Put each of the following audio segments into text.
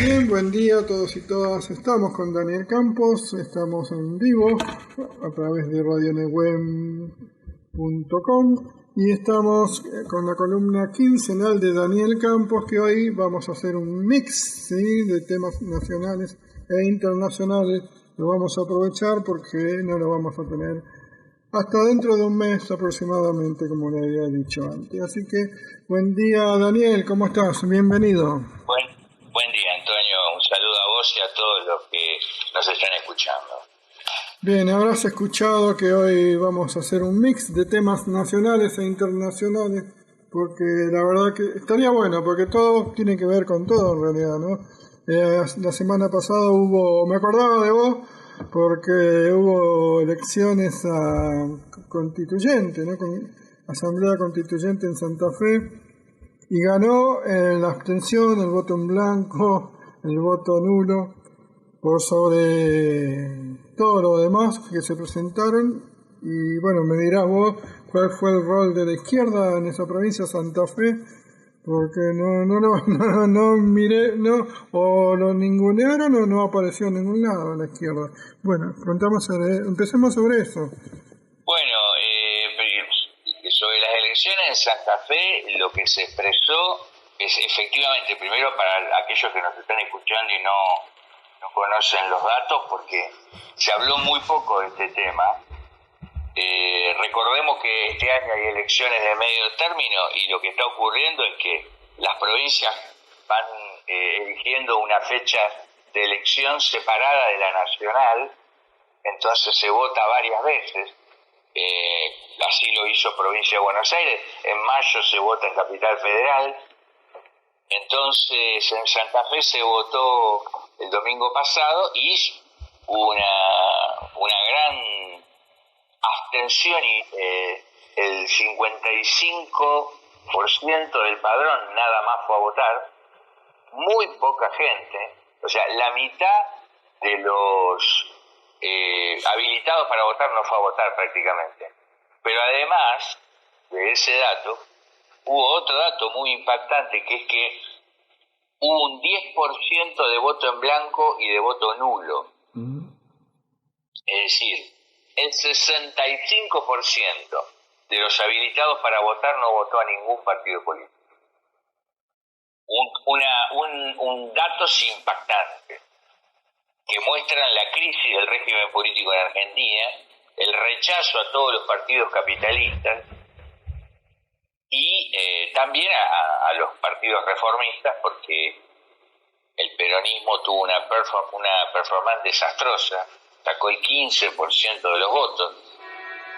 Bien, buen día a todos y todas. Estamos con Daniel Campos, estamos en vivo a través de radioneguem.com y estamos con la columna quincenal de Daniel Campos, que hoy vamos a hacer un mix, ¿sí?, de temas nacionales e internacionales. Lo vamos a aprovechar porque no lo vamos a tener hasta dentro de un mes aproximadamente, como le había dicho antes. Así que, buen día Daniel, ¿cómo estás? Bienvenido. Buen día, Antonio. Un saludo a vos y a todos los que nos están escuchando. Bien, habrás escuchado que hoy vamos a hacer un mix de temas nacionales e internacionales, porque la verdad que estaría bueno, porque todo tiene que ver con todo en realidad, ¿no? La semana pasada me acordaba de vos, porque hubo elecciones a constituyente, ¿no? Asamblea Constituyente en Santa Fe. Y ganó la abstención, el voto en blanco, el voto nulo, por sobre todo lo demás que se presentaron. Y bueno, me dirás vos cuál fue el rol de la izquierda en esa provincia, Santa Fe, porque no miré, o lo ningunearon o no apareció en ningún lado la izquierda. Bueno, empecemos sobre eso. Bueno, sobre las elecciones en Santa Fe, lo que se expresó es efectivamente, primero para aquellos que nos están escuchando y no conocen los datos, porque se habló muy poco de este tema. Recordemos que este año hay elecciones de medio término y lo que está ocurriendo es que las provincias van eligiendo una fecha de elección separada de la nacional, entonces se vota varias veces. Así lo hizo Provincia de Buenos Aires. En mayo se vota en Capital Federal. Entonces en Santa Fe se votó el domingo pasado y una gran abstención, y el 55% del padrón nada más fue a votar. Muy poca gente, o sea, la mitad de los habilitados para votar no fue a votar prácticamente. Pero además de ese dato, hubo otro dato muy impactante, que es que hubo un 10% de voto en blanco y de voto nulo. Es decir, el 65% de los habilitados para votar no votó a ningún partido político. Un dato impactante, que muestran la crisis del régimen político en Argentina, el rechazo a todos los partidos capitalistas y también a los partidos reformistas, porque el peronismo tuvo una performance desastrosa, sacó el 15% de los votos,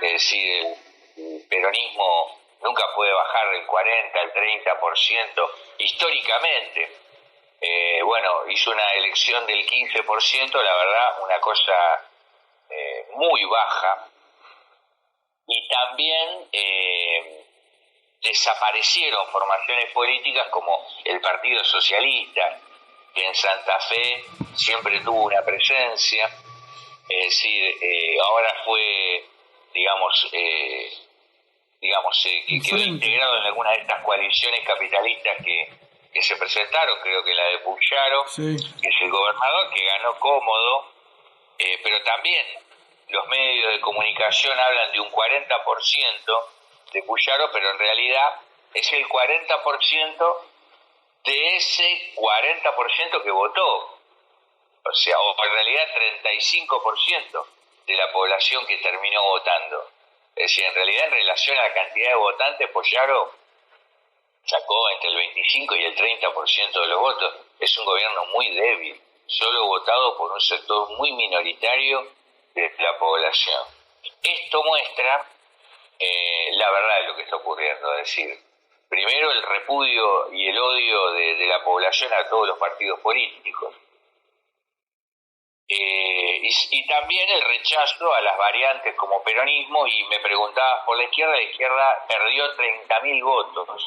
es decir, el peronismo nunca puede bajar del 40 al 30% históricamente. Hizo una elección del 15%, la verdad, una cosa muy baja. Y también desaparecieron formaciones políticas como el Partido Socialista, que en Santa Fe siempre tuvo una presencia. Es decir, ahora fue, que quedó integrado en alguna de estas coaliciones capitalistas que se presentaron, creo que la de Puyaro, sí, que es el gobernador, que ganó cómodo, pero también los medios de comunicación hablan de un 40% de Puyaro, pero en realidad es el 40% de ese 40% que votó. O sea, o en realidad 35% de la población que terminó votando. Es decir, en realidad, en relación a la cantidad de votantes, Puyaro sacó entre el 25 y el 30% de los votos. Es un gobierno muy débil, solo votado por un sector muy minoritario de la población. Esto muestra la verdad de lo que está ocurriendo, es decir, primero el repudio y el odio de la población a todos los partidos políticos, y también el rechazo a las variantes como peronismo. Y me preguntabas por la izquierda perdió 30.000 votos.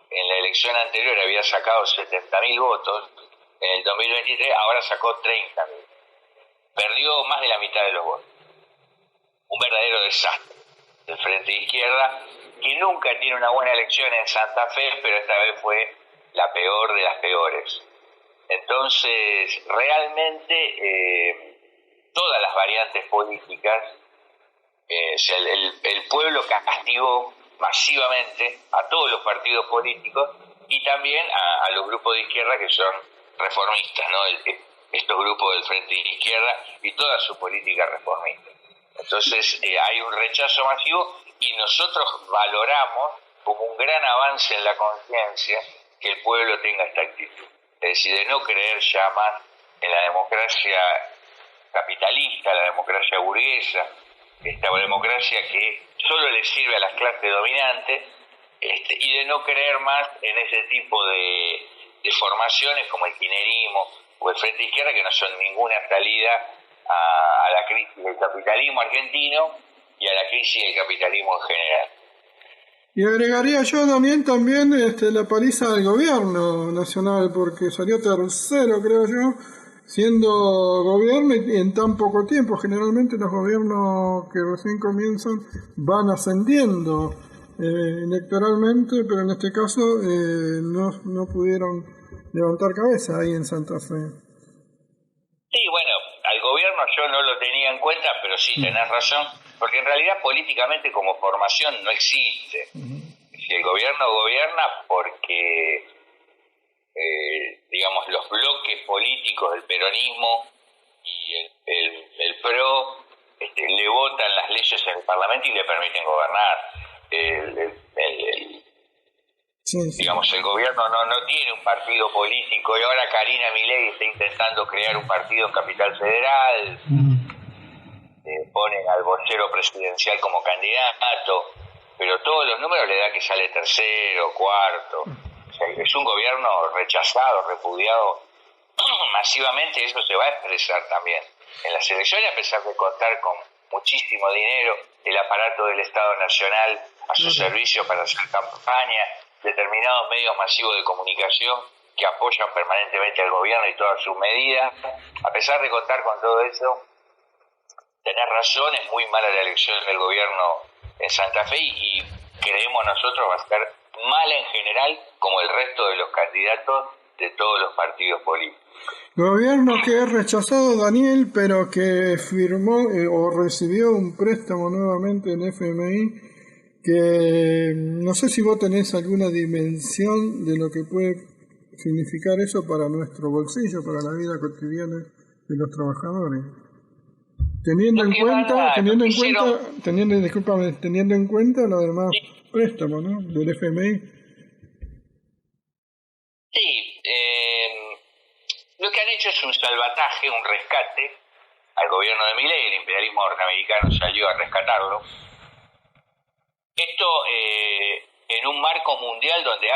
En la elección anterior había sacado 70.000 votos, en el 2023 ahora sacó 30.000. Perdió más de la mitad de los votos. Un verdadero desastre del Frente de Izquierda, que nunca tiene una buena elección en Santa Fe, pero esta vez fue la peor de las peores. Entonces, realmente, todas las variantes políticas, el pueblo castigó masivamente a todos los partidos políticos y también a los grupos de izquierda que son reformistas, ¿no? Estos grupos del Frente de Izquierda y toda su política reformista. Entonces hay un rechazo masivo y nosotros valoramos como un gran avance en la conciencia que el pueblo tenga esta actitud. Es decir, de no creer ya más en la democracia capitalista, la democracia burguesa, esta democracia que solo le sirve a las clases dominantes, y de no creer más en ese tipo de formaciones como el kirchnerismo o el Frente de Izquierda, que no son ninguna salida a la crisis del capitalismo argentino y a la crisis del capitalismo en general. Y agregaría yo, Daniel, también la paliza del gobierno nacional, porque salió tercero, creo yo, siendo gobierno y en tan poco tiempo. Generalmente los gobiernos que recién comienzan van ascendiendo electoralmente, pero en este caso no pudieron levantar cabeza ahí en Santa Fe. Sí, bueno, al gobierno yo no lo tenía en cuenta, pero sí, tenés razón, porque en realidad políticamente como formación no existe. Si el gobierno gobierna porque, digamos, los bloques políticos del peronismo y el PRO le votan las leyes en el Parlamento y le permiten gobernar. Digamos, el gobierno no tiene un partido político y ahora Karina Milei está intentando crear un partido en Capital Federal, ponen al vocero presidencial como candidato, pero todos los números le da que sale tercero, cuarto. O sea, es un gobierno rechazado, repudiado masivamente, y eso se va a expresar también en las elecciones, a pesar de contar con muchísimo dinero, el aparato del Estado Nacional a su servicio para hacer campaña, determinados medios masivos de comunicación que apoyan permanentemente al gobierno y todas sus medidas. A pesar de contar con todo eso, tenés razón, es muy mala la elección del gobierno en Santa Fe y creemos nosotros va a ser mala en general, como el resto de los candidatos de todos los partidos políticos. Gobierno que es rechazado, Daniel, pero que firmó o recibió un préstamo nuevamente en FMI, que no sé si vos tenés alguna dimensión de lo que puede significar eso para nuestro bolsillo, para la vida cotidiana de los trabajadores. Teniendo en cuenta lo demás préstamo, ¿no? Del FMI. Sí, lo que han hecho es un salvataje, un rescate al gobierno de Milei. El imperialismo norteamericano salió a rescatarlo. Esto en un marco mundial donde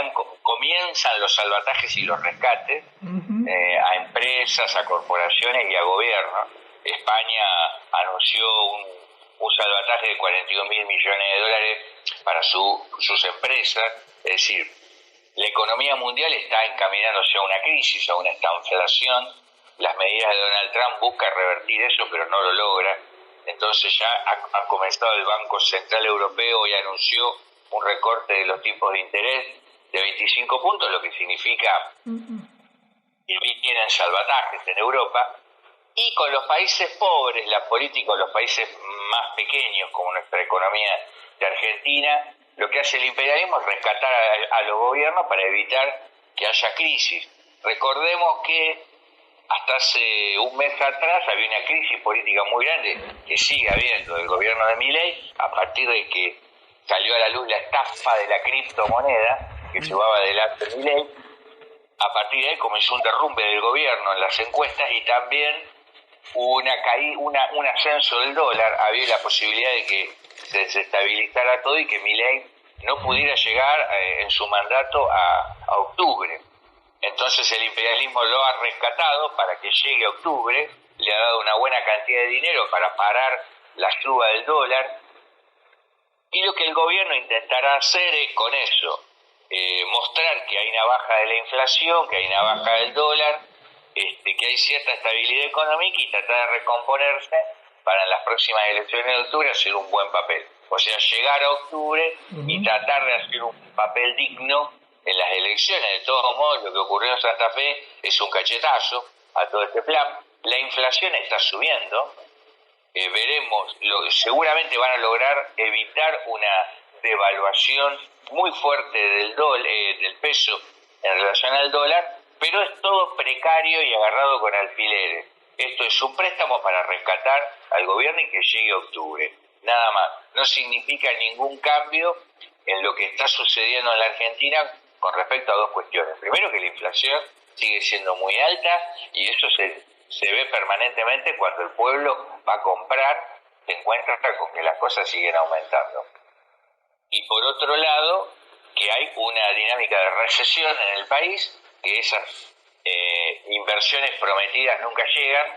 comienzan los salvatajes y los rescates a empresas, a corporaciones y a gobiernos. España anunció un salvataje de 41.000 millones de dólares para sus empresas. Es decir, la economía mundial está encaminándose a una crisis, a una estanflación. Las medidas de Donald Trump buscan revertir eso, pero no lo logra. Entonces ya ha comenzado el Banco Central Europeo y anunció un recorte de los tipos de interés de 25 puntos, lo que significa que tienen salvatajes en Europa. Y con los países pobres, la política de los países más pequeños, como nuestra economía de Argentina, lo que hace el imperialismo es rescatar a los gobiernos para evitar que haya crisis. Recordemos que hasta hace un mes atrás había una crisis política muy grande que sigue habiendo del gobierno de Milei, a partir de que salió a la luz la estafa de la criptomoneda que llevaba adelante Milei. A partir de ahí comenzó un derrumbe del gobierno en las encuestas y también hubo un ascenso del dólar. Había la posibilidad de que se desestabilizara todo y que Milei no pudiera llegar en su mandato a octubre. Entonces el imperialismo lo ha rescatado para que llegue a octubre, le ha dado una buena cantidad de dinero para parar la suba del dólar, y lo que el gobierno intentará hacer es con eso mostrar que hay una baja de la inflación, que hay una baja del dólar, que hay cierta estabilidad económica y tratar de recomponerse para en las próximas elecciones de octubre hacer un buen papel. O sea, llegar a octubre y tratar de hacer un papel digno en las elecciones. De todos modos, lo que ocurrió en Santa Fe es un cachetazo a todo este plan. La inflación está subiendo. Veremos, seguramente van a lograr evitar una devaluación muy fuerte del peso en relación al dólar, pero es todo precario y agarrado con alfileres. Esto es un préstamo para rescatar al gobierno y que llegue octubre, nada más. No significa ningún cambio en lo que está sucediendo en la Argentina con respecto a dos cuestiones. Primero, que la inflación sigue siendo muy alta y eso se ve permanentemente cuando el pueblo va a comprar, se encuentra con que las cosas siguen aumentando. Y por otro lado, que hay una dinámica de recesión en el país, que esas inversiones prometidas nunca llegan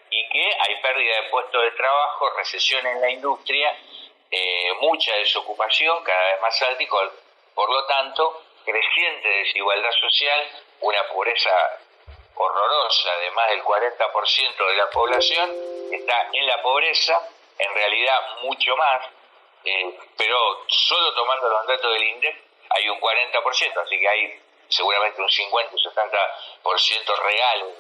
y que hay pérdida de puestos de trabajo, recesión en la industria, mucha desocupación, cada vez más alta y por lo tanto creciente desigualdad social, una pobreza horrorosa de más del 40% de la población está en la pobreza, en realidad mucho más, pero solo tomando los datos del INDEC hay un 40%, así que hay seguramente un 50 o 60% reales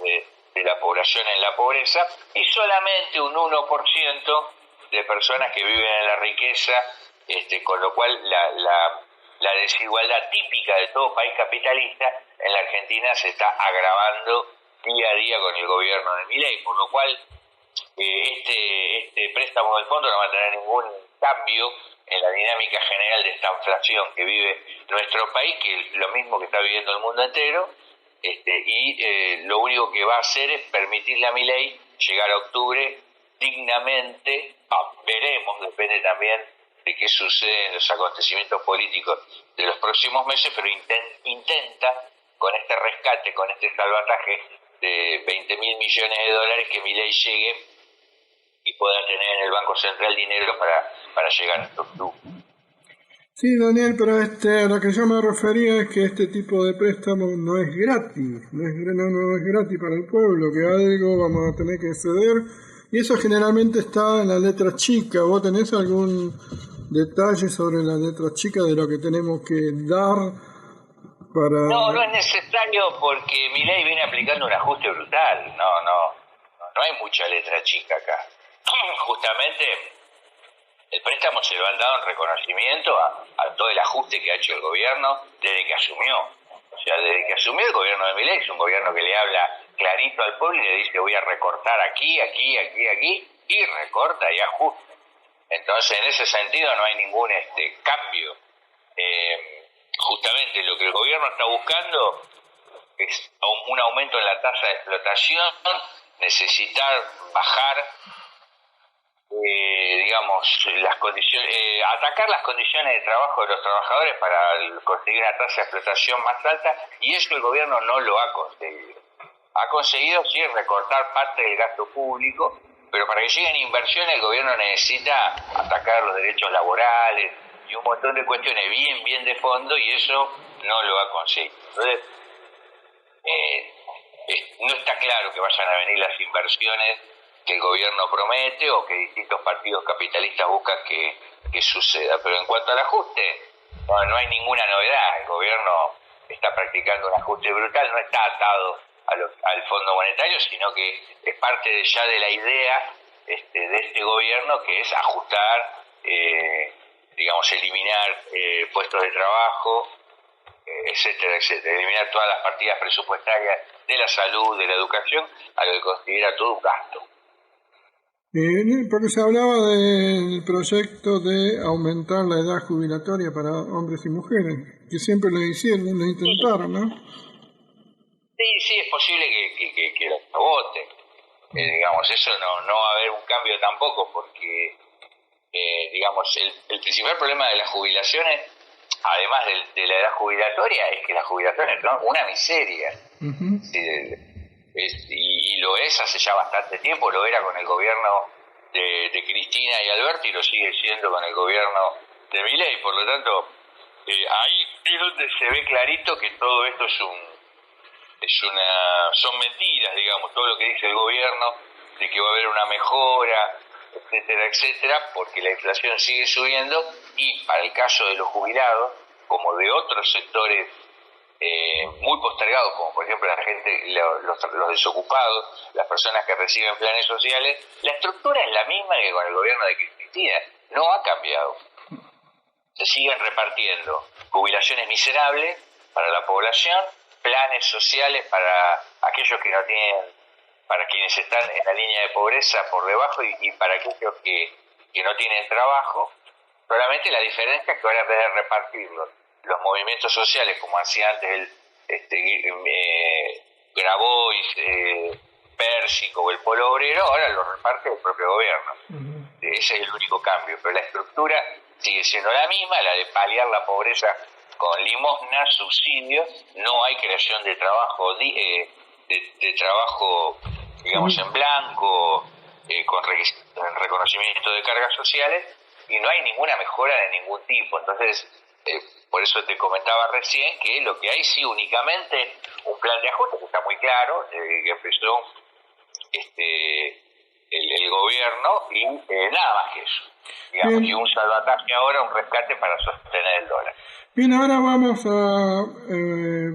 de la población en la pobreza y solamente un 1% de personas que viven en la riqueza, con lo cual la desigualdad típica de todo país capitalista en la Argentina se está agravando día a día con el gobierno de Milei, por lo cual este préstamo del fondo no va a tener ningún cambio en la dinámica general de esta inflación que vive nuestro país, que es lo mismo que está viviendo el mundo entero, lo único que va a hacer es permitirle a Milei llegar a octubre dignamente. Veremos, depende también de qué sucede en los acontecimientos políticos de los próximos meses, pero intenta con este rescate, con este salvataje de 20.000 millones de dólares, que Milei llegue y pueda tener en el Banco Central dinero para llegar a octubre. Sí, Daniel, pero a lo que yo me refería es que este tipo de préstamo no es gratis, no es gratis para el pueblo, que algo vamos a tener que ceder, y eso generalmente está en la letra chica. ¿Vos tenés algún detalle sobre la letra chica de lo que tenemos que dar para...? No es necesario, porque Milei viene aplicando un ajuste brutal, no hay mucha letra chica acá. Justamente el préstamo se lo han dado en reconocimiento a todo el ajuste que ha hecho el gobierno desde que asumió. O sea, desde que asumió el gobierno de Milei, es un gobierno que le habla clarito al pueblo y le dice: voy a recortar aquí, y recorta y ajusta. Entonces, en ese sentido no hay ningún cambio. Justamente lo que el gobierno está buscando es un aumento en la tasa de explotación, necesitar bajar las condiciones, atacar las condiciones de trabajo de los trabajadores para conseguir una tasa de explotación más alta, y eso el gobierno no lo ha conseguido. Ha conseguido, sí, recortar parte del gasto público, pero para que lleguen inversiones el gobierno necesita atacar los derechos laborales y un montón de cuestiones bien de fondo, y eso no lo ha conseguido. Entonces, no está claro que vayan a venir las inversiones que el gobierno promete o que distintos partidos capitalistas buscan que suceda. Pero en cuanto al ajuste, no hay ninguna novedad. El gobierno está practicando un ajuste brutal, no está atado al Fondo Monetario, sino que es parte ya de la idea de este gobierno, que es ajustar, eliminar puestos de trabajo, etcétera, eliminar todas las partidas presupuestarias de la salud, de la educación, a lo que considera todo un gasto. Porque se hablaba del proyecto de aumentar la edad jubilatoria para hombres y mujeres, que siempre lo intentaron, ¿no? Sí, es posible que lo voten. Eso no va a haber un cambio tampoco, porque, el principal problema de las jubilaciones, además de la edad jubilatoria, es que las jubilaciones son una miseria. Uh-huh. Y lo es hace ya bastante tiempo, lo era con el gobierno de Cristina y Alberto, y lo sigue siendo con el gobierno de Milei. Por lo tanto, ahí es donde se ve clarito que todo esto son mentiras, todo lo que dice el gobierno de que va a haber una mejora, etcétera, porque la inflación sigue subiendo, y para el caso de los jubilados, como de otros sectores muy postergados, como por ejemplo la gente, los desocupados, las personas que reciben planes sociales, la estructura es la misma que con el gobierno de Cristina, no ha cambiado. Se siguen repartiendo jubilaciones miserables para la población, planes sociales para aquellos que no tienen, para quienes están en la línea de pobreza por debajo y para aquellos que no tienen trabajo. Solamente la diferencia es que ahora en vez de repartir los movimientos sociales como hacía antes Grabois, Pérsico o el Polo Obrero, ahora lo reparte el propio gobierno. Ese es el único cambio, pero la estructura sigue siendo la misma, la de paliar la pobreza con limosnas, subsidios. No hay creación de trabajo, de trabajo, digamos, en blanco, con reconocimiento de cargas sociales, y no hay ninguna mejora de ningún tipo. Entonces, por eso te comentaba recién que lo que hay sí únicamente un plan de ajuste que está muy claro, que empezó el gobierno, y nada más que eso, digamos, y un salvataje ahora, un rescate para sostener el dólar. Bien, ahora vamos a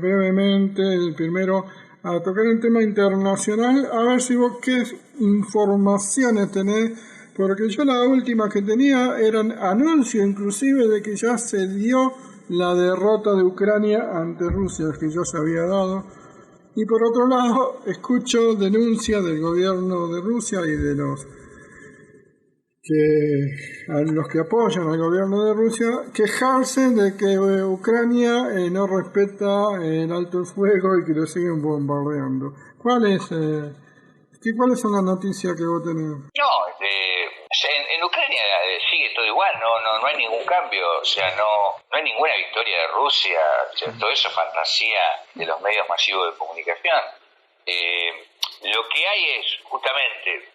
brevemente, primero, a tocar el tema internacional, a ver si vos qué informaciones tenés, porque yo la última que tenía eran anuncios inclusive de que ya se dio la derrota de Ucrania ante Rusia, que ya se había dado. Y por otro lado, escucho denuncias del gobierno de Rusia y de los que apoyan al gobierno de Rusia, quejarse de que Ucrania no respeta el alto el fuego y que lo siguen bombardeando. ¿Cuáles son las noticias que vos tenés? No, en Ucrania sigue todo igual, no hay ningún cambio, o sea, no hay ninguna victoria de Rusia, o sea, todo eso es fantasía de los medios masivos de comunicación. Lo que hay es justamente,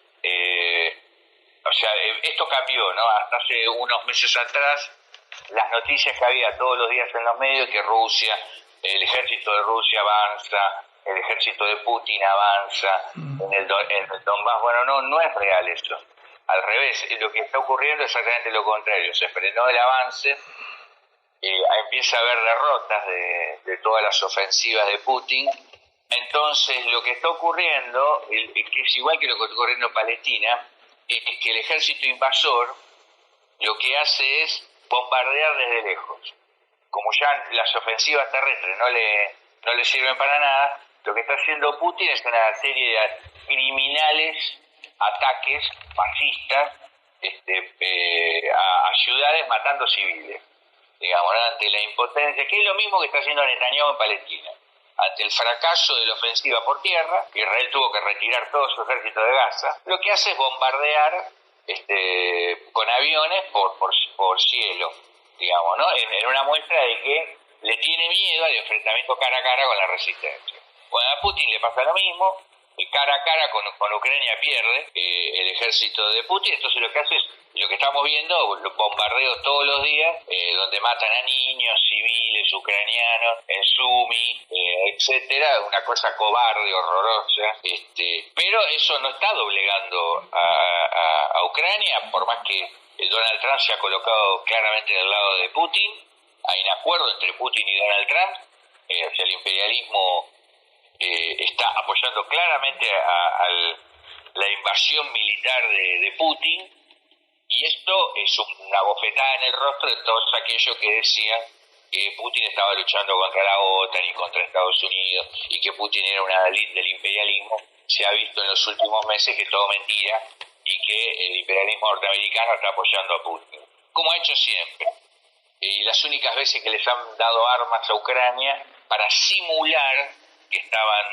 o sea, esto cambió, ¿no? Hasta hace unos meses atrás, las noticias que había todos los días en los medios, que Rusia, el ejército de Rusia avanza, el ejército de Putin avanza en el Donbass. Bueno, no es real eso. Al revés, lo que está ocurriendo es exactamente lo contrario. Se frenó el avance, empieza a haber derrotas de todas las ofensivas de Putin. Entonces, lo que está ocurriendo, que es igual que lo que está ocurriendo en Palestina, es que el ejército invasor lo que hace es bombardear desde lejos. Como ya las ofensivas terrestres no le sirven para nada, lo que está haciendo Putin es una serie de criminales ataques fascistas a ciudades matando civiles, digamos, ante la impotencia, que es lo mismo que está haciendo Netanyahu en Palestina. Ante el fracaso de la ofensiva por tierra, Israel tuvo que retirar todo su ejército de Gaza, lo que hace es bombardear con aviones por cielo, digamos, ¿no? En una muestra de que le tiene miedo al enfrentamiento cara a cara con la resistencia. Bueno, a Putin le pasa lo mismo, y cara a cara con Ucrania pierde el ejército de Putin. Entonces lo que hace es, lo que estamos viendo, los bombardeos todos los días, donde matan a niños, civiles, ucranianos, en Sumi, etcétera, una cosa cobarde, horrorosa, pero eso no está doblegando a Ucrania, por más que Donald Trump se ha colocado claramente del lado de Putin. Hay un acuerdo entre Putin y Donald Trump, o sea, el imperialismo está apoyando claramente a la invasión militar de Putin, y esto es una bofetada en el rostro de todos aquellos que decían que Putin estaba luchando contra la OTAN y contra Estados Unidos y que Putin era una elite del imperialismo. Se ha visto en los últimos meses que es todo mentira y que el imperialismo norteamericano está apoyando a Putin, como ha hecho siempre. Y las únicas veces que les han dado armas a Ucrania para simular que estaban,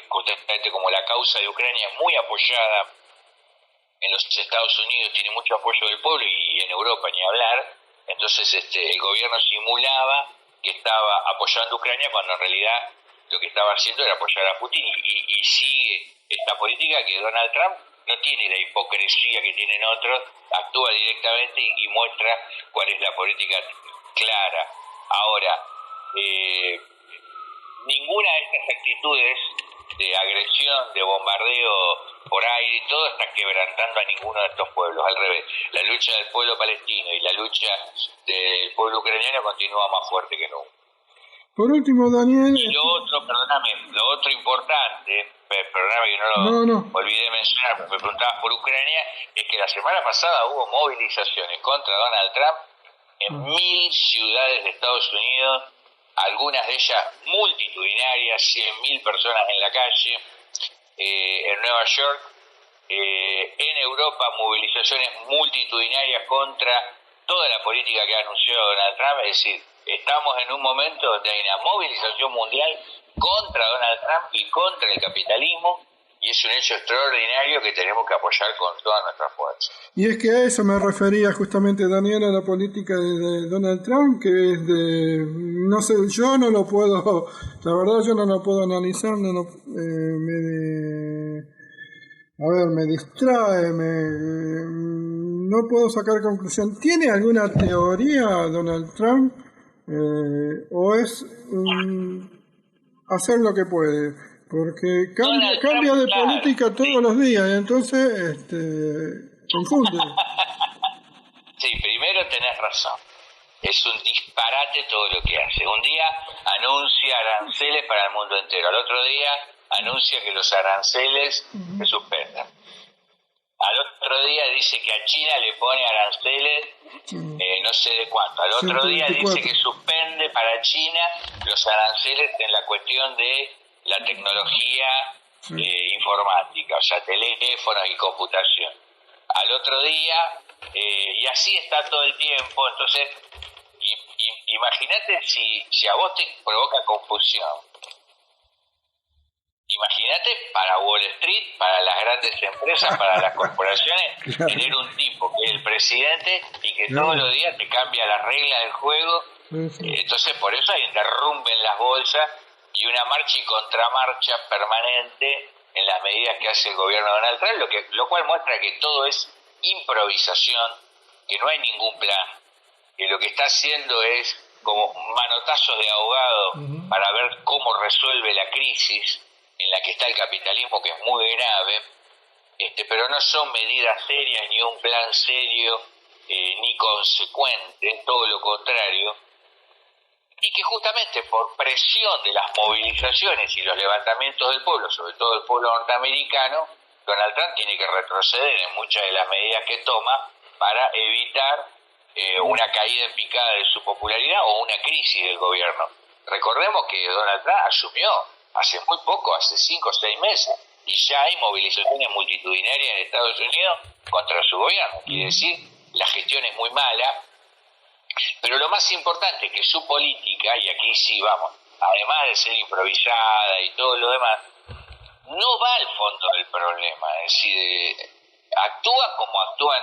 justamente como la causa de Ucrania es muy apoyada en los Estados Unidos, tiene mucho apoyo del pueblo, y en Europa ni hablar, entonces el gobierno simulaba que estaba apoyando a Ucrania cuando en realidad lo que estaba haciendo era apoyar a Putin, y sigue esta política que Donald Trump no tiene la hipocresía que tienen otros, actúa directamente y muestra cuál es la política clara. Ahora, ninguna de estas actitudes de agresión, de bombardeo por aire y todo está quebrantando a ninguno de estos pueblos. Al revés, la lucha del pueblo palestino y la lucha del pueblo ucraniano continúa más fuerte que nunca. Por último, Daniel... Y lo otro importante, perdóname que no lo olvidé mencionar, porque me preguntabas por Ucrania, es que la semana pasada hubo movilizaciones contra Donald Trump en 1000 ciudades de Estados Unidos, algunas de ellas multitudinarias, 100.000 personas en la calle, en Nueva York, en Europa movilizaciones multitudinarias contra toda la política que ha anunciado Donald Trump, es decir, estamos en un momento donde hay una movilización mundial contra Donald Trump y contra el capitalismo, y es un hecho extraordinario que tenemos que apoyar con toda nuestra fuerza. Y es que a eso me refería justamente, Daniel, a la política de Donald Trump, que es de... No sé, yo no lo puedo... La verdad yo no lo puedo analizar, me distrae, no puedo sacar conclusión. ¿Tiene alguna teoría Donald Trump? ¿O es hacer lo que puede? Porque cambia de política todos los días, y entonces confunde. Sí, primero tenés razón. Es un disparate todo lo que hace. Un día anuncia aranceles para el mundo entero. Al otro día anuncia que los aranceles se suspendan. Al otro día dice que a China le pone aranceles no sé de cuánto. Al otro día dice que suspende para China los aranceles en la cuestión de la tecnología informática, o sea, teléfonos y computación. Al otro día, y así está todo el tiempo. Entonces, imagínate si a vos te provoca confusión. Imagínate para Wall Street, para las grandes empresas, para las corporaciones, tener un tipo que es el presidente y que todos los días te cambia las reglas del juego. Entonces, por eso hay un derrumbe en las bolsas y una marcha y contramarcha permanente en las medidas que hace el gobierno de Donald Trump, lo cual muestra que todo es improvisación, que no hay ningún plan, que lo que está haciendo es como manotazos de ahogado para ver cómo resuelve la crisis en la que está el capitalismo, que es muy grave, pero no son medidas serias, ni un plan serio, ni consecuente, todo lo contrario, y que justamente por presión de las movilizaciones y los levantamientos del pueblo, sobre todo el pueblo norteamericano, Donald Trump tiene que retroceder en muchas de las medidas que toma para evitar una caída en picada de su popularidad o una crisis del gobierno. Recordemos que Donald Trump asumió hace muy poco, hace 5 o 6 meses, y ya hay movilizaciones multitudinarias en Estados Unidos contra su gobierno. Quiere decir, la gestión es muy mala, pero lo más importante es que su política, y aquí sí vamos, además de ser improvisada y todo lo demás, no va al fondo del problema, es decir, actúa como actúan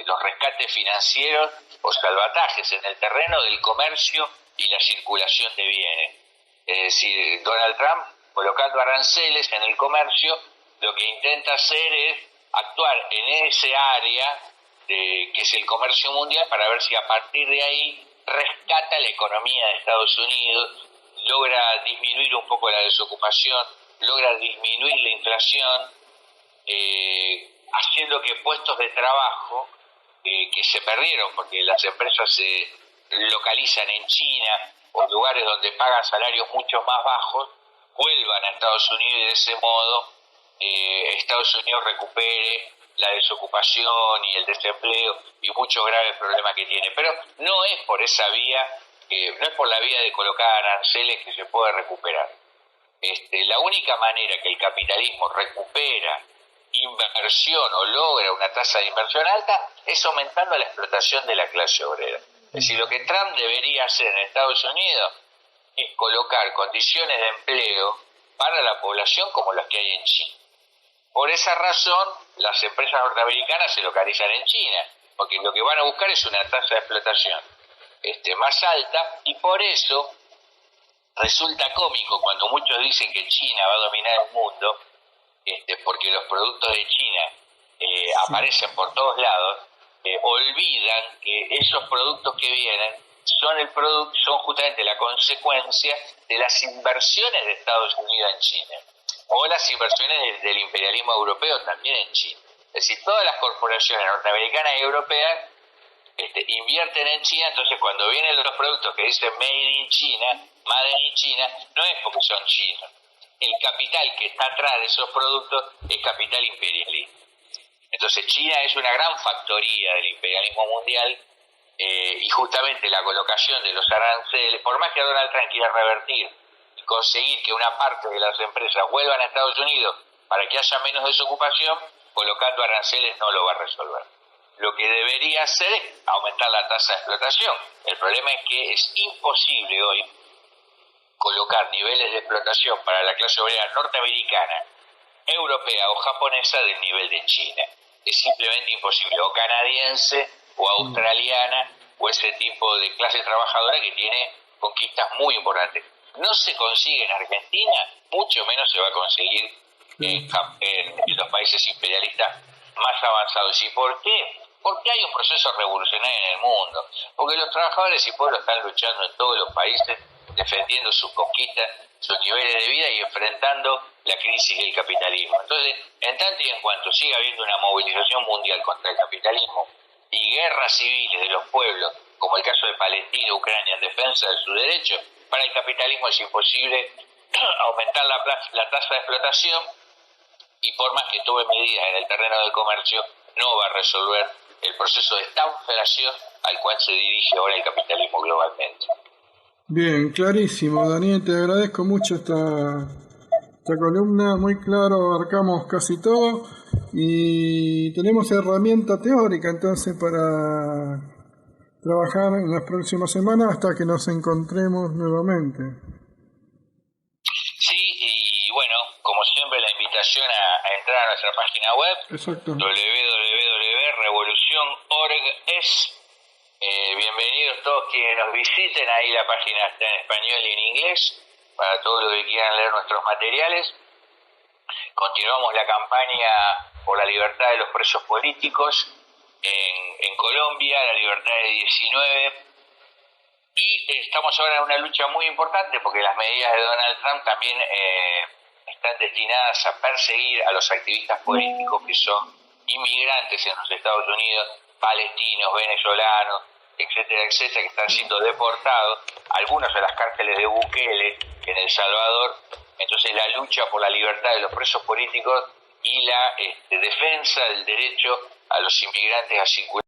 los rescates financieros o salvatajes en el terreno del comercio y la circulación de bienes. Es decir, Donald Trump, colocando aranceles en el comercio, lo que intenta hacer es actuar en ese área que es el comercio mundial, para ver si a partir de ahí rescata la economía de Estados Unidos, logra disminuir un poco la desocupación, logra disminuir la inflación, haciendo que puestos de trabajo que se perdieron porque las empresas se localizan en China o lugares donde pagan salarios mucho más bajos, vuelvan a Estados Unidos y de ese modo Estados Unidos recupere la desocupación y el desempleo y muchos graves problemas que tiene. Pero no es por esa vía, no es por la vía de colocar aranceles que se puede recuperar. La única manera que el capitalismo recupera inversión o logra una tasa de inversión alta es aumentando la explotación de la clase obrera. Es decir, lo que Trump debería hacer en Estados Unidos es colocar condiciones de empleo para la población como las que hay en China. Por esa razón, las empresas norteamericanas se localizan en China, porque lo que van a buscar es una tasa de explotación más alta, y por eso resulta cómico cuando muchos dicen que China va a dominar el mundo, porque los productos de China aparecen por todos lados, olvidan que esos productos que vienen son justamente la consecuencia de las inversiones de Estados Unidos en China, o las inversiones del imperialismo europeo también en China. Es decir, todas las corporaciones norteamericanas y europeas invierten en China, entonces cuando vienen los productos que dicen Made in China, Made in China, no es porque son chinos. El capital que está atrás de esos productos es capital imperialista. Entonces China es una gran factoría del imperialismo mundial, y justamente la colocación de los aranceles, por más que Donald Trump quiera revertir y conseguir que una parte de las empresas vuelvan a Estados Unidos para que haya menos desocupación, colocando aranceles no lo va a resolver. Lo que debería hacer es aumentar la tasa de explotación. El problema es que es imposible hoy colocar niveles de explotación para la clase obrera norteamericana, europea o japonesa del nivel de China. Es simplemente imposible, o canadiense, o australiana, o ese tipo de clase trabajadora que tiene conquistas muy importantes. No se consigue en Argentina, mucho menos se va a conseguir en los países imperialistas más avanzados. ¿Y por qué? Porque hay un proceso revolucionario en el mundo, porque los trabajadores y pueblos están luchando en todos los países, defendiendo sus conquistas, sus niveles de vida y enfrentando la crisis del capitalismo. Entonces, en tanto y en cuanto siga habiendo una movilización mundial contra el capitalismo y guerras civiles de los pueblos, como el caso de Palestina y Ucrania en defensa de sus derechos, para el capitalismo es imposible aumentar la tasa de explotación, y por más que tome medidas en el terreno del comercio, no va a resolver el proceso de estanflación al cual se dirige ahora el capitalismo globalmente. Bien, clarísimo, Daniel, te agradezco mucho esta columna, muy claro, abarcamos casi todo y tenemos herramienta teórica entonces para trabajar en las próximas semanas hasta que nos encontremos nuevamente. Sí, y bueno, como siempre la invitación a entrar a nuestra página web, www.revolucion.org es. Bienvenidos todos quienes nos visiten, ahí la página está en español y en inglés, para todos los que quieran leer nuestros materiales. Continuamos la campaña por la libertad de los presos políticos en Colombia, la libertad de 19, y estamos ahora en una lucha muy importante porque las medidas de Donald Trump también están destinadas a perseguir a los activistas políticos que son inmigrantes en los Estados Unidos, palestinos, venezolanos, etcétera, etcétera, que están siendo deportados, algunos a las cárceles de Bukele en El Salvador. Entonces la lucha por la libertad de los presos políticos y la defensa del derecho a los inmigrantes a circular